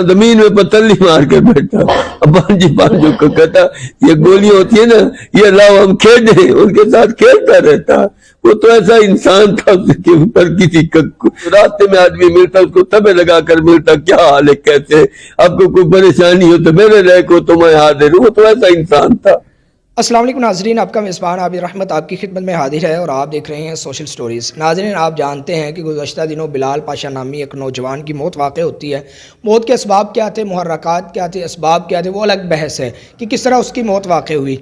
زمین میں پتلی مار کے بیٹھا، پانچوں کو کہتا یہ گولیاں ہوتی ہیں نا، یہ لاؤ ہم کھیلیں، ان کے ساتھ کھیلتا رہتا۔ وہ تو ایسا انسان تھا، اس کے اوپر کسی راستے میں آدمی ملتا اس کو تبے لگا کر ملتا، کیا حال ہے، کیسے آپ کو کوئی پریشانی ہو تو میرے لائق ہو تو میں حاضر ہوں۔ وہ تو ایسا انسان تھا۔ السلام علیکم ناظرین، آپ کا میزبان عابد رحمت آپ کی خدمت میں حاضر ہے اور آپ دیکھ رہے ہیں سوشل سٹوریز۔ ناظرین، آپ جانتے ہیں کہ گزشتہ دنوں بلال پاشا نامی ایک نوجوان کی موت واقع ہوتی ہے۔ موت کے اسباب کیا تھے، محرکات کیا تھے، اسباب کیا تھے، وہ الگ بحث ہے کہ کس طرح اس کی موت واقع ہوئی۔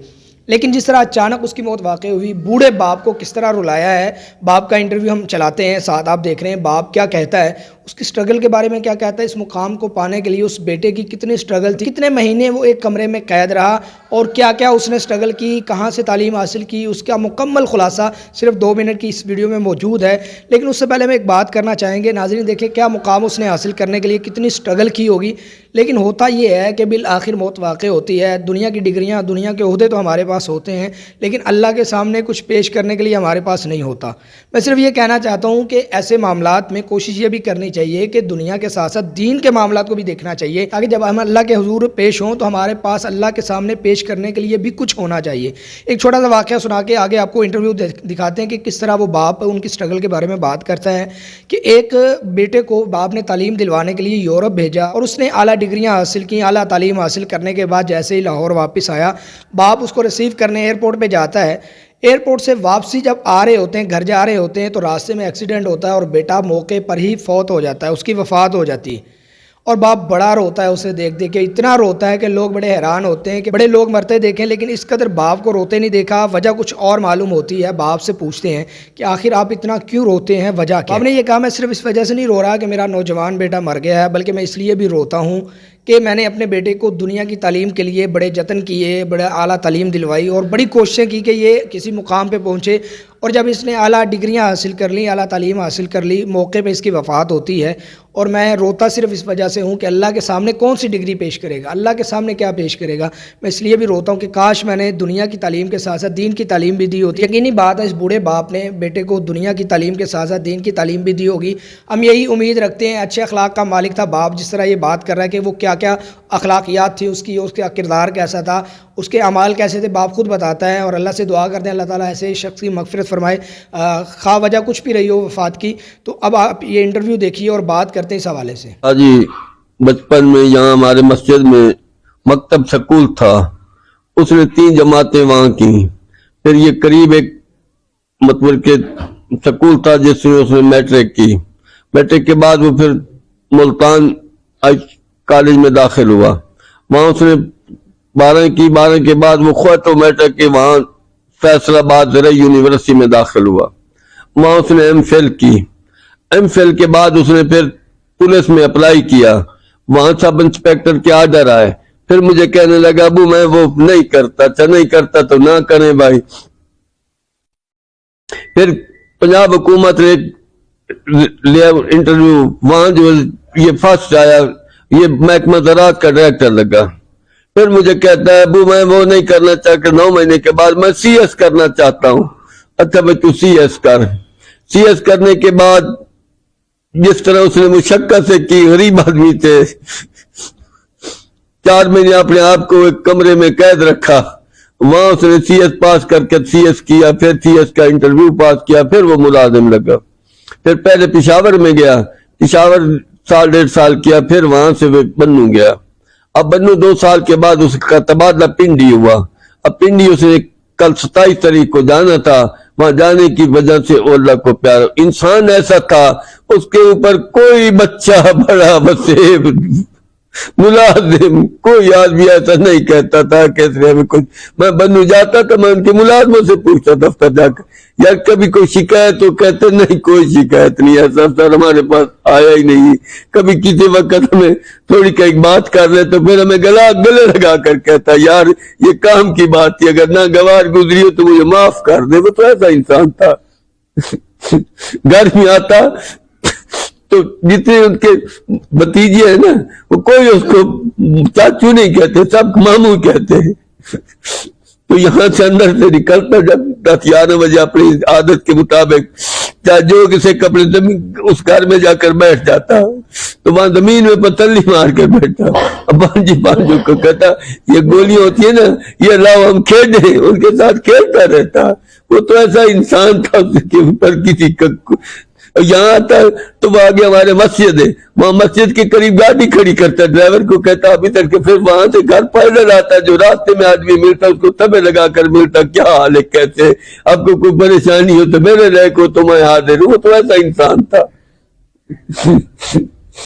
لیکن جس طرح اچانک اس کی موت واقع ہوئی، بوڑھے باپ کو کس طرح رلایا ہے، باپ کا انٹرویو ہم چلاتے ہیں، ساتھ آپ دیکھ رہے ہیں باپ کیا کہتا ہے، اس کی سٹرگل کے بارے میں کیا کہتا ہے، اس مقام کو پانے کے لیے اس بیٹے کی کتنی سٹرگل تھی، کتنے مہینے وہ ایک کمرے میں قید رہا اور کیا کیا اس نے سٹرگل کی، کہاں سے تعلیم حاصل کی، اس کا مکمل خلاصہ صرف 2 منٹ کی اس ویڈیو میں موجود ہے۔ لیکن اس سے پہلے میں ایک بات کرنا چاہیں گے ناظرین، دیکھیں کیا مقام اس نے حاصل کرنے کے لیے کتنی سٹرگل کی ہوگی۔ لیکن ہوتا یہ ہے کہ بالآخر موت واقع ہوتی ہے۔ دنیا کی ڈگریاں، دنیا کے عہدے تو ہمارے پاس ہوتے ہیں، لیکن اللہ کے سامنے کچھ پیش کرنے کے لیے ہمارے پاس نہیں ہوتا۔ میں صرف یہ کہنا چاہتا ہوں کہ ایسے معاملات میں کوشش یہ بھی کرنی چاہیے کہ دنیا کے ساتھ ساتھ دین کے معاملات کو بھی دیکھنا چاہیے، تاکہ جب ہم اللہ کے حضور پیش ہوں تو ہمارے پاس اللہ کے سامنے پیش کرنے کے لیے بھی کچھ ہونا چاہیے۔ ایک چھوٹا سا واقعہ سنا کے آگے آپ کو انٹرویو دکھاتے ہیں کہ کس طرح وہ باپ ان کی سٹرگل کے بارے میں بات کرتا ہے کہ ایک بیٹے کو باپ نے تعلیم دلوانے کے لیے یورپ بھیجا اور اس نے اعلیٰ ڈگریاں حاصل کی۔ اعلیٰ تعلیم حاصل کرنے کے بعد جیسے ہی لاہور واپس آیا، باپ اس کو ریسیو کرنے ایئرپورٹ پہ جاتا ہے۔ ایئرپورٹ سے واپسی جب آ رہے ہوتے ہیں، گھر جا رہے ہوتے ہیں، تو راستے میں ایکسیڈنٹ ہوتا ہے اور بیٹا موقع پر ہی فوت ہو جاتا ہے، اس کی وفات ہو جاتی ہے۔ اور باپ بڑا روتا ہے اسے دیکھ کے، اتنا روتا ہے کہ لوگ بڑے حیران ہوتے ہیں کہ بڑے لوگ مرتے دیکھیں لیکن اس قدر باپ کو روتے نہیں دیکھا۔ وجہ کچھ اور معلوم ہوتی ہے، باپ سے پوچھتے ہیں کہ آخر آپ اتنا کیوں روتے ہیں، وجہ کیا؟ باپ نے یہ کہا میں صرف اس وجہ سے نہیں رو رہا کہ میرا نوجوان بیٹا مر گیا ہے، بلکہ میں اس لیے بھی روتا ہوں کہ میں نے اپنے بیٹے کو دنیا کی تعلیم کے لیے بڑے جتن کیے، بڑے اعلیٰ تعلیم دلوائی اور بڑی کوششیں کی کہ یہ کسی مقام پہ پہنچے، اور جب اس نے اعلیٰ ڈگریاں حاصل کر لیں، اعلیٰ تعلیم حاصل کر لی، موقع پہ اس کی وفات ہوتی ہے۔ اور میں روتا صرف اس وجہ سے ہوں کہ اللہ کے سامنے کون سی ڈگری پیش کرے گا، اللہ کے سامنے کیا پیش کرے گا۔ میں اس لیے بھی روتا ہوں کہ کاش میں نے دنیا کی تعلیم کے ساتھ ساتھ دین کی تعلیم بھی دی ہوتی۔ یقینی بات ہے اس بوڑھے باپ نے بیٹے کو دنیا کی تعلیم کے ساتھ ساتھ دین کی تعلیم بھی دی ہوگی۔ ہم یہی امید رکھتے ہیں۔ اچھے اخلاق کا مالک تھا باپ، جس طرح یہ بات کر رہا ہے کہ وہ کیا کیا اخلاقیات تھی اس کی، اس کا کردار کیسا تھا، اس کے اعمال کیسے تھے، باپ خود بتاتا ہے۔ اور اللہ سے دعا کرتے ہیں اللہ تعالیٰ ایسے شخص کی مغفرت فرمائے، خواہ وجہ کچھ بھی رہی ہو وفات کی۔ تو اب آپ یہ انٹرویو دیکھیے اور بات کرتے ہیں اس حوالے سے۔ جی، بچپن میں یہاں ہمارے مسجد میں مکتب سکول تھا، اس نے 3 جماعتیں وہاں کی۔ پھر یہ قریب ایک مطلب کہ سکول تھا جس میں اس نے میٹرک کی۔ میٹرک کے بعد وہ پھر ملتان کالج میں داخل ہوا، وہاں اس نے 12 کی۔ 12 کے بعد وہ خود تو میٹرک کے وہاں فیصل آباد زرعی یونیورسٹی میں داخل ہوا، وہاں اس نے ایم فل کی۔ ایم فل کے بعد اس نے پھر پولیس میں اپلائی کیا، وہاں سب انسپیکٹر کے آرڈر آئے۔ پھر مجھے کہنے لگا ابو میں وہ نہیں کرتا، نہیں کرتا تو نہ کریں بھائی۔ پھر پنجاب حکومت نے لیا انٹرویو، وہاں جو یہ فرسٹ آیا، یہ محکمہ زراعت کا ڈائریکٹر لگا۔ پھر مجھے کہتا ہے ابو میں وہ نہیں کرنا چاہتا، 9 مہینے کے بعد میں سی ایس کرنا چاہتا ہوں۔ اچھا بھائی تو سی ایس کر۔ سی ایس کرنے کے بعد جس طرح اس نے مشقت سے کی، غریب آدمی تھے، 4 مہینے اپنے آپ کو ایک کمرے میں قید رکھا، وہاں اس نے سی ایس پاس کر کے سی ایس کیا، پھر سی ایس کا انٹرویو پاس کیا، پھر وہ ملازم لگا۔ پھر پہلے پشاور میں گیا، پشاور 1.5 سال کیا، پھر وہاں سے بنو گیا۔ اب بنو 2 سال کے بعد اس کا تبادلہ پنڈی ہوا۔ اب پنڈی اس نے کل 27 تاریخ کو جانا تھا، وہاں جانے کی وجہ سے اللہ کو پیارا انسان ایسا تھا، اس کے اوپر کوئی بچہ بڑا بسے ملازم کوئی آدمی ایسا نہیں کہتا تھا کہ میں بنو جاتا تھا، میں ان کے ملازموں سے پوچھتا دفتر جا کر یار کبھی کوئی شکایت تو کہتے نہیں کوئی شکایت نہیں، ایسا افسر ہمارے پاس آیا ہی نہیں۔ کبھی کسی وقت ہمیں تھوڑی کئی بات کر رہے تو پھر ہمیں گلے لگا کر کہتا یار یہ کام کی بات تھی، اگر ناگوار گزری ہو تو مجھے معاف کر دے۔ وہ تو ایسا انسان تھا۔ گھر میں آتا تو جتنے ان کے بھتیجے ہیں نا وہ کوئی اس کو چاچو نہیں کہتے، سب ماموں کہتے ہیں۔ تو یہاں سے اندر سے نکلتا جب 10-11 بجے اپنی عادت کے مطابق چاہے جو کسی کپڑے اس گھر میں جا کر بیٹھ جاتا، تو وہاں زمین میں پتلی مار کر بیٹھتا، پانچوں کو کہتا یہ گولیاں ہوتی ہیں نا، یہ لاؤ ہم کھیلیں، ان کے ساتھ کھیلتا رہتا۔ وہ تو ایسا انسان تھا اس کے اوپر کسی کا۔ یہاں آتا تو وہ آگے ہمارے مسجد ہے، وہاں مسجد کے قریب گاڑی کھڑی کرتا، ڈرائیور کو کہتا ابھی تک کہ پھر وہاں سے گھر پیدل آتا، جو راستے میں آدمی ملتا اس کو تبے لگا کر ملتا، کیا حال ہے، کیسے آپ کو کوئی پریشانی ہو تو میرے رہ کو تو میں حاضر ہوں۔ وہ تو ایسا انسان تھا۔